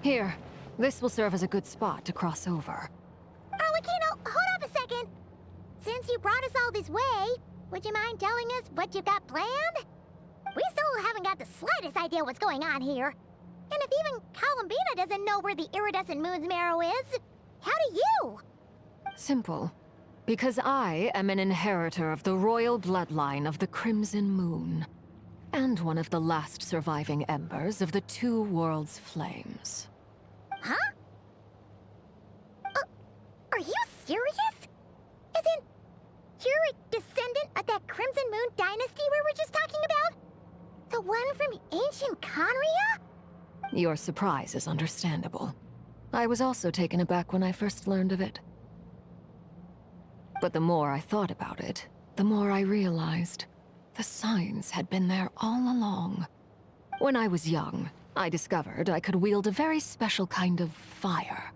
Here, this will serve as a good spot to cross over. Arlecchino, hold up a second. Since you brought us all this way, would you mind telling us what you got planned? We still haven't got the slightest idea what's going on here. And if even Columbina doesn't know where the iridescent moon's marrow is, how do you? Simple. Because I am an inheritor of the royal bloodline of the Crimson Moon, and one of the last surviving embers of the Two Worlds' flames. Huh? Are you serious? Isn't you're a descendant of that Crimson Moon dynasty we were just talking about? The one from ancient Conria? Your surprise is understandable. I was also taken aback when I first learned of it. But the more I thought about it, the more I realized the signs had been there all along. When I was young, I discovered I could wield a very special kind of fire.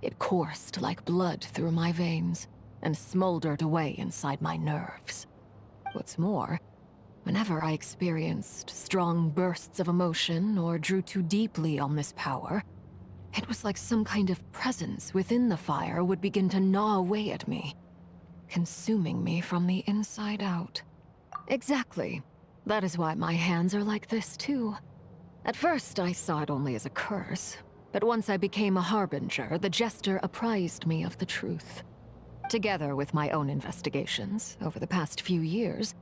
It coursed like blood through my veins and smoldered away inside my nerves. What's more, whenever I experienced strong bursts of emotion or drew too deeply on this power, it was like some kind of presence within the fire would begin to gnaw away at me, consuming me from the inside out. Exactly. That is why my hands are like this, too. At first, I saw it only as a curse, but once I became a harbinger, the Jester apprised me of the truth. Together with my own investigations over the past few years,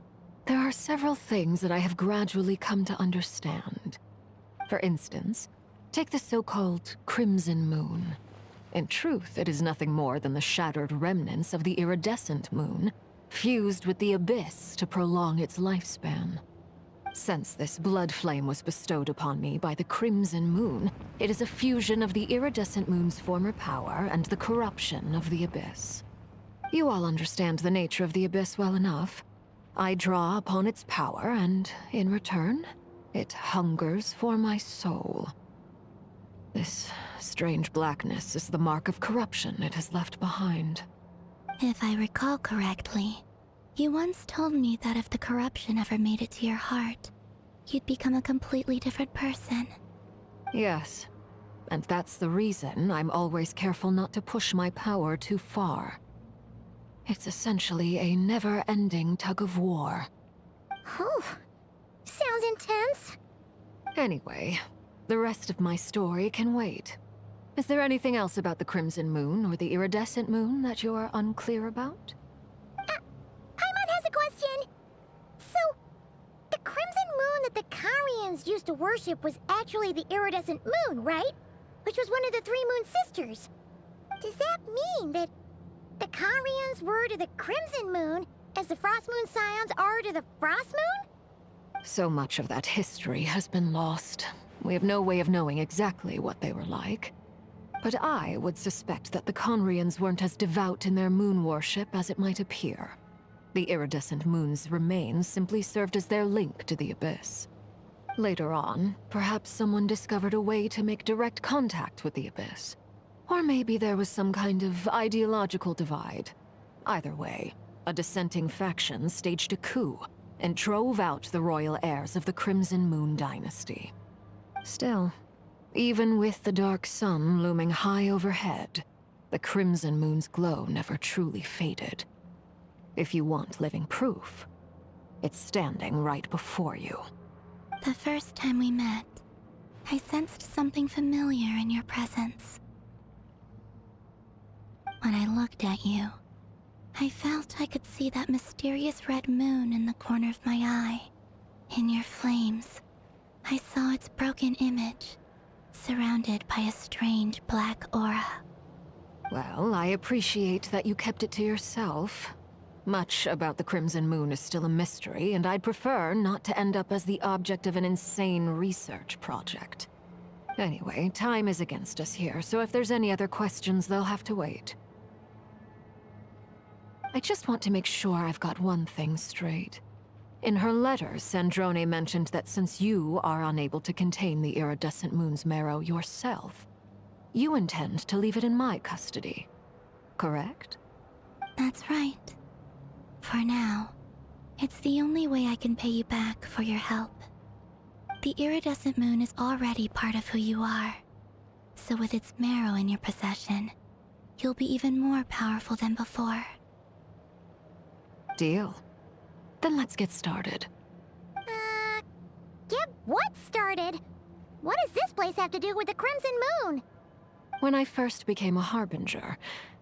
there are several things that I have gradually come to understand. For instance, take the so-called Crimson Moon. In truth, it is nothing more than the shattered remnants of the iridescent moon, fused with the abyss to prolong its lifespan. Since this blood flame was bestowed upon me by the Crimson Moon, it is a fusion of the iridescent moon's former power and the corruption of the abyss. You all understand the nature of the abyss well enough. I draw upon its power, and in return, it hungers for my soul. This strange blackness is the mark of corruption it has left behind. If I recall correctly, you once told me that if the corruption ever made it to your heart, you'd become a completely different person. Yes, and that's the reason I'm always careful not to push my power too far. It's essentially a never-ending tug-of-war. Oh, sounds intense. Anyway, the rest of my story can wait. Is there anything else about the Crimson Moon or the Iridescent Moon that you're unclear about? Paimon has a question. So, the Crimson Moon that the Carians used to worship was actually the Iridescent Moon, right? Which was one of the three Moon Sisters. Does that mean that the Carians were to the Crimson Moon as the Frost Moon Scions are to the Frost Moon? So much of that history has been lost. We have no way of knowing exactly what they were like. But I would suspect that the Conrians weren't as devout in their moon worship as it might appear. The iridescent moon's remains simply served as their link to the abyss. Later on, perhaps someone discovered a way to make direct contact with the abyss. Or maybe there was some kind of ideological divide. Either way, a dissenting faction staged a coup and drove out the royal heirs of the Crimson Moon dynasty. Still, even with the dark sun looming high overhead, the Crimson Moon's glow never truly faded. If you want living proof, it's standing right before you. The first time we met, I sensed something familiar in your presence. When I looked at you, I felt I could see that mysterious red moon in the corner of my eye. In your flames, I saw its broken image, surrounded by a strange black aura. Well, I appreciate that you kept it to yourself. Much about the Crimson Moon is still a mystery, and I'd prefer not to end up as the object of an insane research project. Anyway, time is against us here, so if there's any other questions, they'll have to wait. I just want to make sure I've got one thing straight. In her letter, Sandrone mentioned that since you are unable to contain the iridescent moon's marrow yourself, you intend to leave it in my custody, correct? That's right. For now, it's the only way I can pay you back for your help. The iridescent moon is already part of who you are, So with its marrow in your possession, you'll be even more powerful than before. Deal. Then let's get started. Get what started? What does this place have to do with the Crimson Moon? When I first became a Harbinger,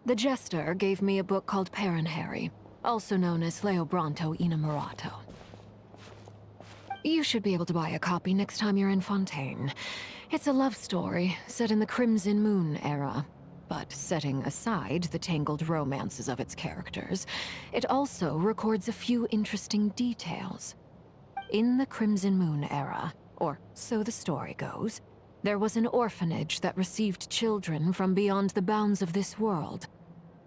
the Jester gave me a book called Paranhari, also known as Leobranto Innamorato. You should be able to buy a copy next time you're in Fontaine. It's a love story set in the Crimson Moon era, but setting aside the tangled romances of its characters, it also records a few interesting details. In the Crimson Moon era, or so the story goes, there was an orphanage that received children from beyond the bounds of this world,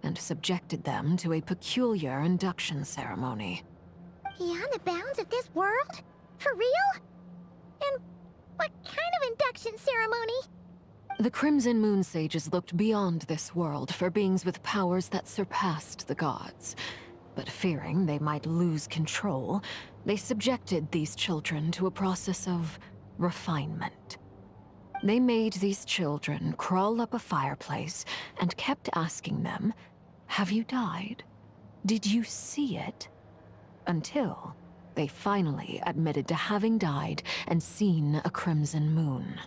and subjected them to a peculiar induction ceremony. Beyond the bounds of this world? For real? And what kind of induction ceremony? The Crimson Moon sages looked beyond this world for beings with powers that surpassed the gods. But fearing they might lose control, they subjected these children to a process of refinement. They made these children crawl up a fireplace and kept asking them, "Have you died? Did you see it?" Until they finally admitted to having died and seen a crimson moon.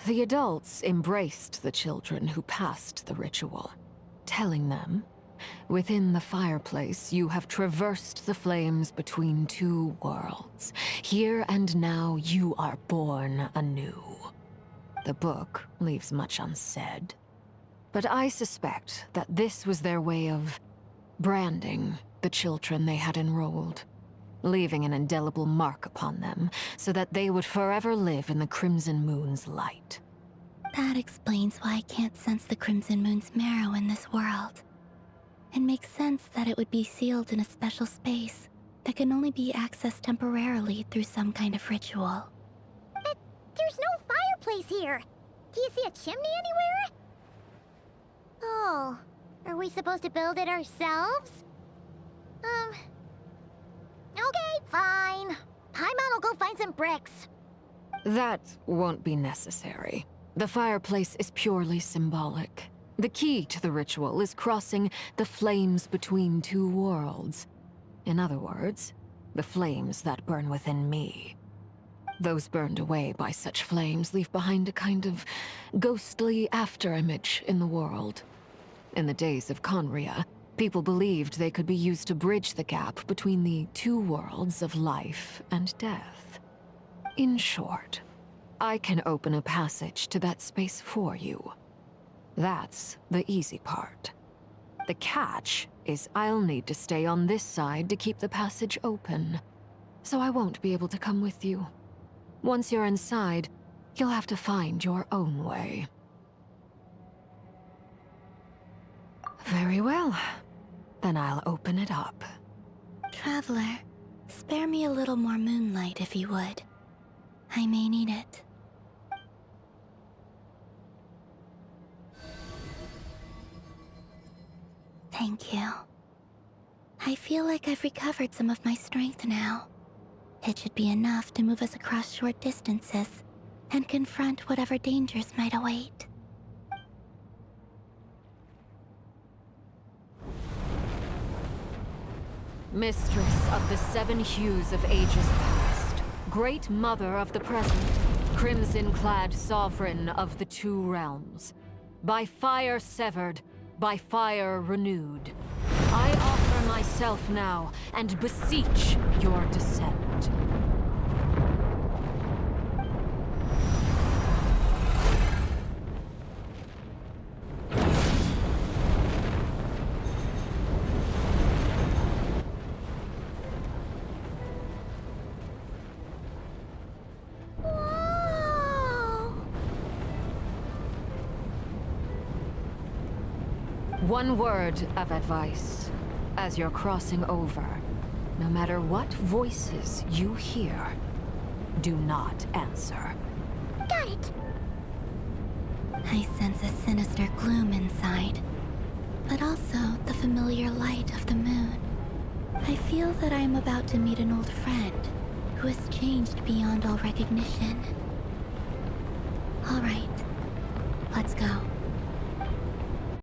The adults embraced the children who passed the ritual, telling them, "Within the fireplace, you have traversed the flames between two worlds. Here and now, you are born anew." The book leaves much unsaid, but I suspect that this was their way of branding the children they had enrolled, leaving an indelible mark upon them so that they would forever live in the Crimson Moon's light. That explains why I can't sense the Crimson Moon's marrow in this world. It makes sense that it would be sealed in a special space that can only be accessed temporarily through some kind of ritual. But there's no fireplace here. Do you see a chimney anywhere? Oh, are we supposed to build it ourselves? Okay, fine. Paimon will go find some bricks. That won't be necessary. The fireplace is purely symbolic. The key to the ritual is crossing the flames between two worlds. In other words, the flames that burn within me. Those burned away by such flames leave behind a kind of ghostly afterimage in the world. In the days of Conria, people believed they could be used to bridge the gap between the two worlds of life and death. In short, I can open a passage to that space for you. That's the easy part. The catch is I'll need to stay on this side to keep the passage open, so I won't be able to come with you. Once you're inside, you'll have to find your own way. Very well. Then I'll open it up. Traveler, spare me a little more moonlight if you would. I may need it. Thank you. I feel like I've recovered some of my strength now. It should be enough to move us across short distances and confront whatever dangers might await. Mistress of the seven hues of ages past, great mother of the present, crimson-clad sovereign of the two realms, by fire severed, by fire renewed, I offer myself now and beseech your descent. One word of advice. As you're crossing over, no matter what voices you hear, do not answer. Got it. I sense a sinister gloom inside, but also the familiar light of the moon. I feel that I am about to meet an old friend who has changed beyond all recognition. All right, let's let's go.